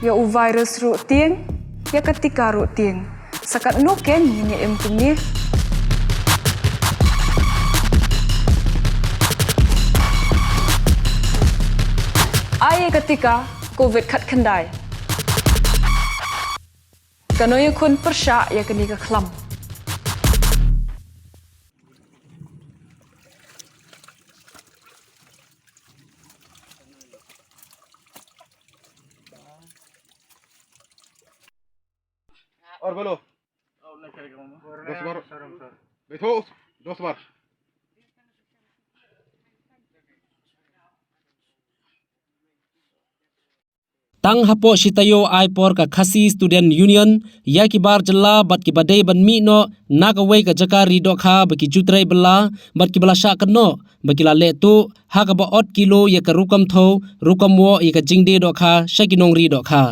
ya u virus ru tieng ya ketika ru tieng sakat nuken ini empungnya ai ketika covid khat khandai kanoy kun persya ya kini ka khlam और बोलो 10 बार बैठो 10 बार Tang hapo sitayo ai por ka khasi student union ya ki bar jalla bat ki badai ban mi no nakawai ka jaka ri do kha baki jutrai bala bat ki bala sha kno baki la le tu ha ka ba ot kilo ya ka rukam tho rukam wo ya ka jingde do kha shakinong ri do kha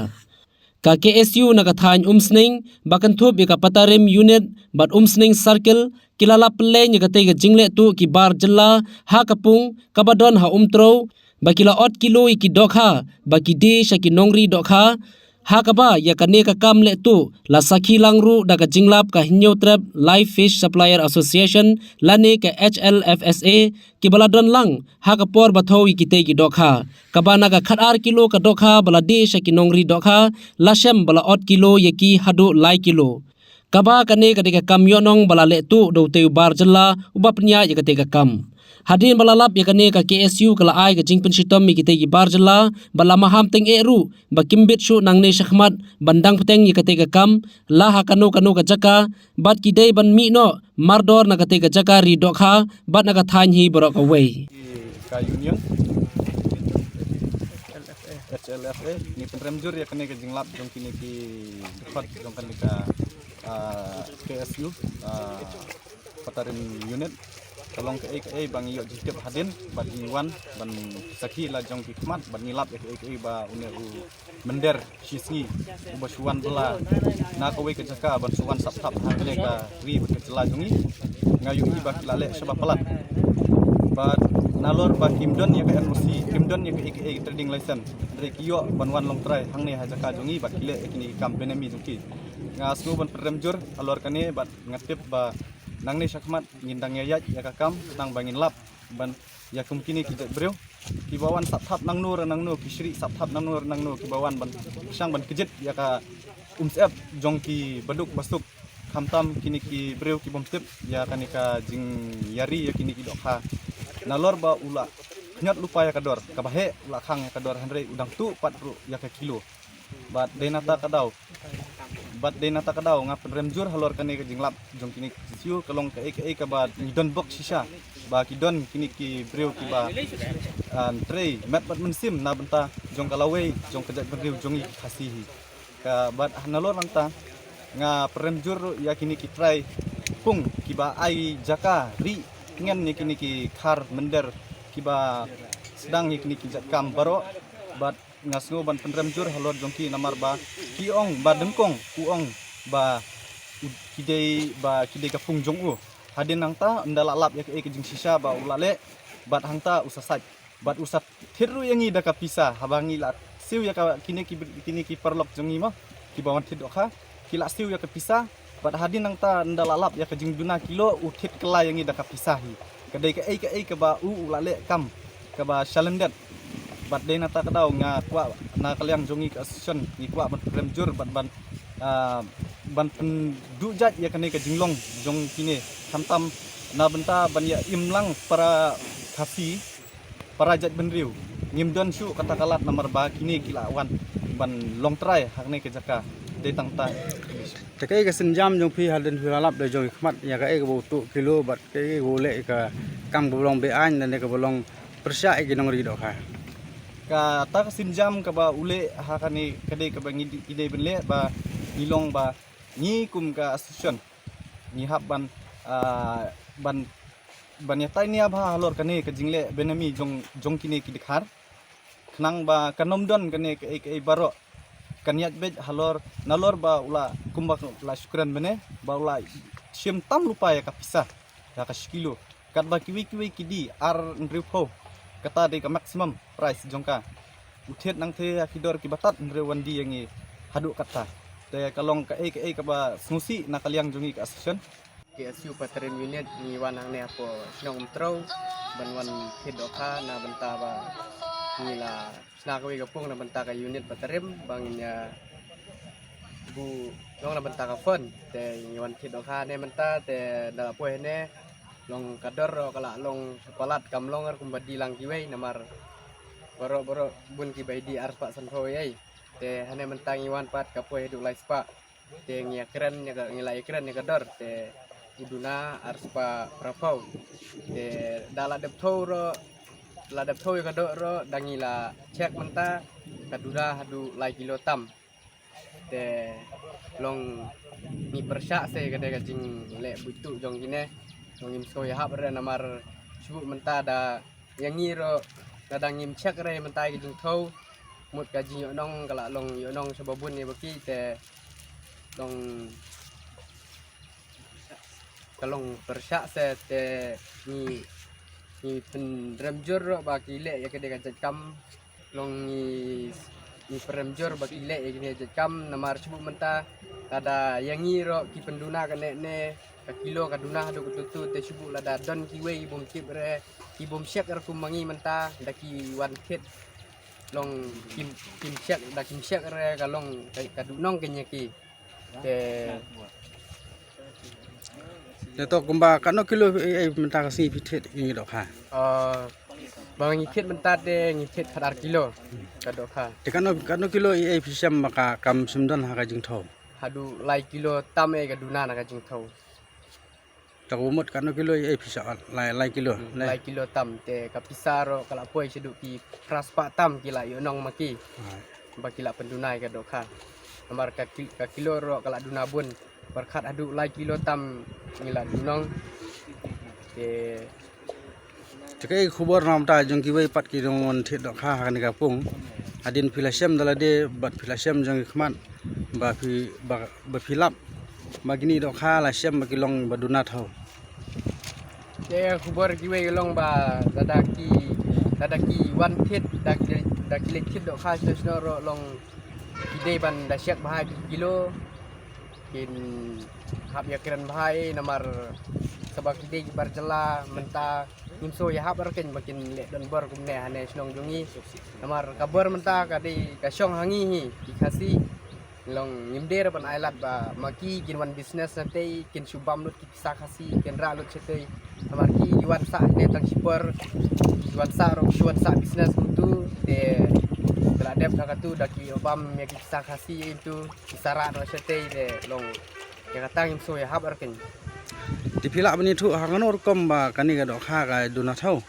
ka KSU na ka than umsning bakan thup ya ka patarim unit bat umsning circle kilala ple ya ka te ka jingle tu ki bar jalla ha kapung kabadon ha umtro bakila ot kilo iki dokha baki de shaki nongri dokha hakaba ya kane ka kam le tu la sakhi langru daga jinglap ka hinyo trap live fish supplier association lane ka HLFSA ki baladon lang hakapor batho iki te ki dokha kabana ka khatar kilo ka dokha bala de shaki nongri dokha lashem bala ot kilo yaki hadu lai kilo kaba kane ka de ka kam yonong bala le tu do te bar jalla ubapnya ya ka te ka kam Hadin balalap ya kane ka KSU kala ai ka jingpen shitom mi kite gi barjala bala maham teng eru bakimbit shu nang ne shakhmat bandang puteng ya kate ka kam la ha kanu ka jaka bat ki dei ban mi no mardor na kate ka jaka ri dokha bat na ka than hi borok away ka union HLFA ni penremjur ya kane ka jinglap jong kini ki depat jong kan ka KSU patarin unit tolong ke bang iyo jitip hadin bat iwan ban sakhi la jong ki khmat ban nilap ke ba une u mender shisngi u basuan bela na ko we ke jaka ban suwan sap sap hangle ka ri ke jela jongi ngayu i ba lale sebab pelat ba nalor ba kimdon ya ke NOC kimdon ya ke trading license dari kiyo ban wan long try hangne ha jaka jongi ba kile kini campaign mi jongki ngasku ban peremjur alor kane bat ngatip ba nang ni syakmat ngindang yayat ya kakam nang bangin lap ban ya kumkini kita breu kibawan sap nang nur kisri sap nang nur kibawan ban sang ban kejit ya ka umsep jongki baduk basuk khamtam kini ki breu ki bomtip ya kanika jing yari ya kini ki dokha nalor ba ula nyot lupa ya kador kabahe ula khang ya kador handre udang tu 4 ya ka kilo bat denata kadau ngap remjur halor kane ke jinglap jong kini siu kalong ke ka ba don box sisa ba ki don kini ki breu ki ba tray mat bat mensim na benta jong kalawei jong kejat breu jong khasihi ka bat nalor langta nga remjur ya kini ki try pung ki ba ai jaka ri ngen ni kini ki khar mender ki ba sedang ni kini ki jat kam baro bat ngasgo ban penremjur halor jongki namar ba kiong ba dengkong uong ba kidei kapung jongu hadin nangta ndala lap ya ke jing sisa ba ulale bat hangta usasaj bat usat thiru yangi da ka pisa habangi la siu ya ka kini ki perlok jongi ma ki bawan thidokha kila siu ya ka pisa bat hadin nangta ndala lap ya ka jing duna kilo uthit kela yangi da ka pisahi kadai ke ba ulale kam ka ba shalendet bat de nata kadau nga kwa na kalyang jongi ka association ni kwa ban remjur ban dujat ya kane ka jinglong jong kine hamtam na benta ban ya imlang para khasi para jat benriu ngimdon shu kata kalat nomor ba kini kilawan ban long try hakne ke jaka de tangta te kai ka senjam jong phi halden hilalap de jong khmat ya ka ka tu kilo bat ke gole ka kam bolong be an dan ka bolong persya ke nong ri do kha ka ta sinjam ka ba ule ha kani kade ka ba ngide benle ba nilong ba ni kum ka association ni hab ban ya tai ni ba halor kane ka jingle benami jong kini ki dikhar khnang ba kanomdon kane ka baro kanyat bej halor nalor ba ula kumba la syukran bene ba ula shim tam lupa ya ka pisah ya ka kilo kat ba kiwi kidi ar nripo kata de ka maximum price jongka uthet nang the akidor ki batat rewandi yang i haduk kata te kalong ka ka ba snusi na kaliang jungi ka association KSU Patrim Unit ni wanang ne apo snong trou ban wan hidoka na benta ba ni la snakawi kapung na benta ka unit Patrim bangnya bu long na benta ka fon te ni wan hidoka ne benta te dala poe ne long kador kala long sekolat kamlong ar kumbadi lang kiwei namar boro bun ki baidi ar pak sanhoi ai te hane mentang iwan pat kapoe du lai spa te ngia keren nya ngilai keren nya kador te iduna arspa prapau te dala dep ro la dep thoi kador ro dangila cek menta kadura hadu lai kilo tam te long ni persyak se kade kajing le butu jong kine jong im so ya hab re namar subu menta da yang ngiro kadang im cek re menta kajing thau mut kajing yo nong kala long yo nong sebabun ni baki te long kalong persyak se te ni penremjur bagi le ya kede kajat kam long ni penremjur bagi le ya kede kajat kam namar subu menta kada yang ngiro ki penduna kane ne ka kilo kaduna hadu kututu te subu lada don kiwe bom kibre ki bom syek er kumangi menta daki wan kit long kim syek da kim syek re kalong kadunong kenyaki te Dato kumba kano kilo menta kasi pithet ini dok ha. Bang ngikit menta de ngikit kadar kilo kadok ha. De kano kilo pisam maka kam semdan ha kajing thau. Hadu lai kilo tam kaduna na kajing thau. Tak umut kano kilo pisa lai kilo. Lai kilo tam te kapisaro kala poi seduk ki kraspa tam kila yo nong maki. Ba kila pendunai kadok ha. Nomor ka kilo ro kala duna bun berkat adu lai kilo tam ngila dunong te Cekai khubor nam ta jong kiwei pat ki dong on thet dok ha kan kapung adin filasem dala de bat filasem jong khman ba filap magini dok ha la sem makilong baduna thau te khubor kiwei long ba dadaki wan thet dak lekit dok ha sesno long ide ban dasyak bahai kilo kin hab ya kiran bahai namar sabak ide barjela menta nimso ya hab arken makin le dan bar kumne hane snong jungi namar kabar menta kadi kasyong hangi dikasi long nimder ban ailat ba maki kin wan business nanti kin subam lut kisah kasi kin ralut cetei namar ki yuan sa ne tang super yuan sa ro yuan sa business tu te teladep kakatu daki obam ya kisah kasi itu kisara no cetei de long ya katang imso ya hab arken di filap ni thu hanganor kom ba kani ga dok ha ga duna thau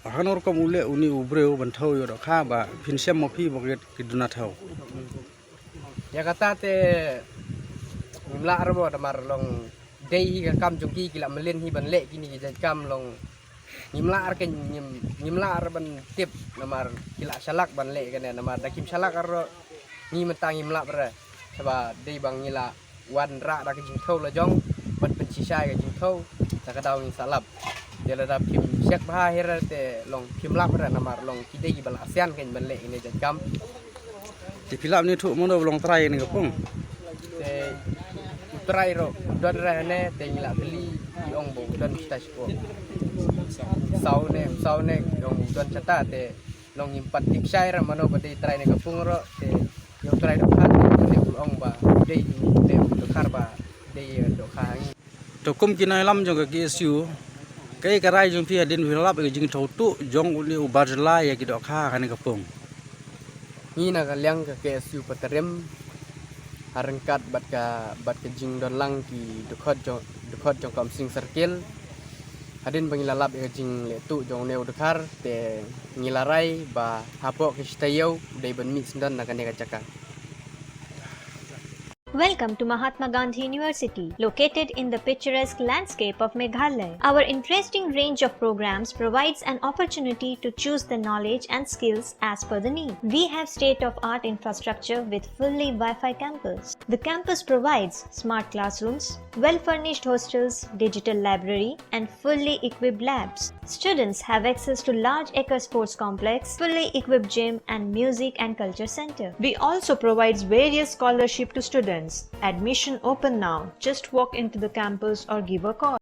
hanganor kom ule uni ubreu ban thau yo dok ha ba finsem mo phi boget ki duna thau ya kata te ngimla arbo damar long dei ka kam jongki kila melen hi ban le kini ja kam long ngimla arken ngimla arban tip namar kila salak ban le kan namar dakim salak aro ni mentang ngimla ber saba dei bang ngila wan ra da ke jing thau la jong ban penci sai ke jing thau ta ka daw ngi salap dia la dap kim syek bah hera te long kim lap ber namar long kidei bal asian ken ban le ini ja kam di filap ni thu mo do long trai ni kapung te utrai ro don rene te ngila beli di ong bo don stas ko saune ong don chata te long impat tip sai ra mano bade trai ne kapung ro te yo trai do khat te ong ba dei te do khar ba dei do khang to kum kinai lam jong ka KSU kai karai jong phi adin filap ke jing thau tu jong uli ubarjla ya ki dok ha kan kapung ni na kalyang ka KSU Patarem harengkat bat ka jing don lang ki dekhot jong kam sing circle hadin bangilalap ka jing le tu jong neu dekhar te ngilarai ba hapo ke stayau dei ban mix dan na kan ka caka Welcome to Mahatma Gandhi University, located in the picturesque landscape of Meghalaya. Our interesting range of programs provides an opportunity to choose the knowledge and skills as per the need. We have state-of-art infrastructure with fully Wi-Fi campus. The campus provides smart classrooms, well-furnished hostels, digital library, and fully equipped labs. Students have access to large acre sports complex, fully equipped gym, and music and culture center. We also provides various scholarship to students. Admission open now. Just walk into the campus or give a call.